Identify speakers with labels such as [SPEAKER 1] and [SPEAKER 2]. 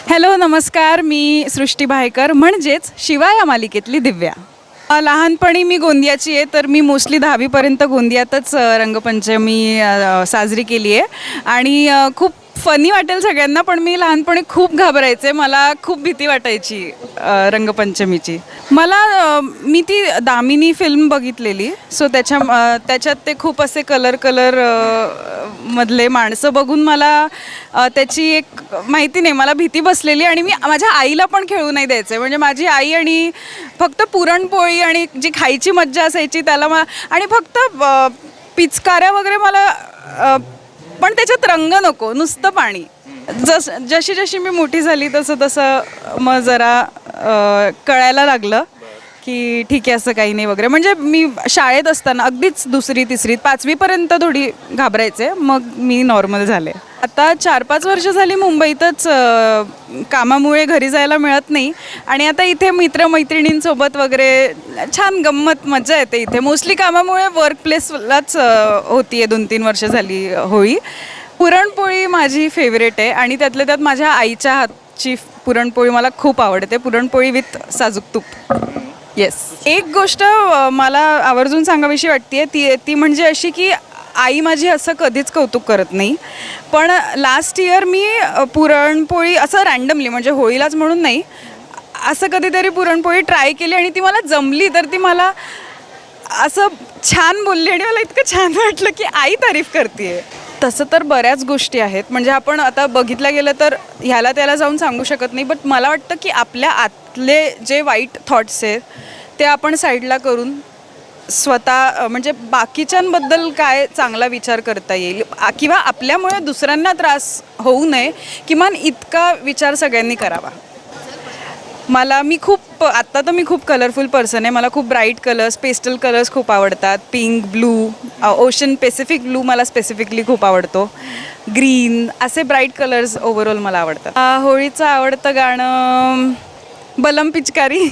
[SPEAKER 1] Hello नमस्कार, मी सृष्टी भायकर म्हणजेच शिवा या मालिकेतली दिव्या. लहानपणी मी गोंदियाची आहे, तर मी मोस्टली 10वीपर्यंत गोंदियातच रंगपंचमी साजरी केली आहे. आणि खूप फनी वाटेल सगळ्यांना, पण मी लहानपणी खूप घाबरायचे. मला खूप भीती वाटायची रंगपंचमीची. मी ती दामिनी फिल्म बघितलेली, सो त्याच्यात ते खूप असे कलर मधले माणसं बघून मला त्याची एक माहिती नाही, मला भीती बसलेली. आणि मी माझ्या आईला पण खेळू नाही द्यायचे. म्हणजे माझी आई आणि फक्त पुरणपोळी आणि जी खायची मज्जा असायची त्याला आणि फक्त पिचकाऱ्या वगैरे मला, पण त्याच्यात रंग नको, नुसतं पाणी. जशी जशी मी मोठी झाली तसं मग जरा कळायला लागलं की ठीक आहे, असं काही नाही वगैरे. म्हणजे मी शाळेत असताना अगदीच 2री 3री 5वीपर्यंत थोडी घाबरायचे, मग मी नॉर्मल झाले. आता 4-5 वर्ष झाली मुंबईतच, कामामुळे घरी जायला मिळत नाही. आणि आता इथे मित्रमैत्रिणींसोबत वगैरे छान गंमत मजा येते इथे. मोस्टली कामामुळे वर्क प्लेसलाच होती आहे 2-3 वर्ष झाली होळी. पुरणपोळी माझी फेवरेट आहे आणि त्यातल्या त्यात माझ्या आईच्या हातची पुरणपोळी मला खूप आवडते. पुरणपोळी विथ साजूक तूप. येस. एक गोष्ट मला आवर्जून सांगावीशी वाटते, ती म्हणजे अशी की आई माझी असं कधीच कौतुक करत नाही. पण लास्ट इयर मी पुरणपोळी असं रँडमली, म्हणजे होळीलाच म्हणून नाही, असं कधीतरी पुरणपोळी ट्राय केली आणि ती मला जमली. तर ती मला असं छान बोलली आणि मला इतकं छान वाटलं की आई तारीफ करते. तसं तर बऱ्याच गोष्टी आहेत, म्हणजे आपण आता बघितलं गेलं तर ह्याला त्याला जाऊन सांगू शकत नाही. बट मला वाटतं की आपल्या आतले जे वाईट थॉट्स आहेत ते आपण साईडला करून स्वतः, म्हणजे बाकीच्यांबद्दल काय चांगला विचार करता येईल किंवा आपल्यामुळे दुसऱ्यांना त्रास होऊ नये, किमान इतका विचार सगळ्यांनी करावा. मी खूप कलरफुल पर्सन आहे. मला खूप ब्राईट कलर्स, पेस्टल कलर्स खूप आवडतात. Pink, blue, ocean Pacific blue मला स्पेसिफिकली खूप आवडतो. ग्रीन, असे ब्राईट कलर्स ओव्हरऑल मला आवडतात. होळीचं आवडतं गाणं बलम पिचकारी.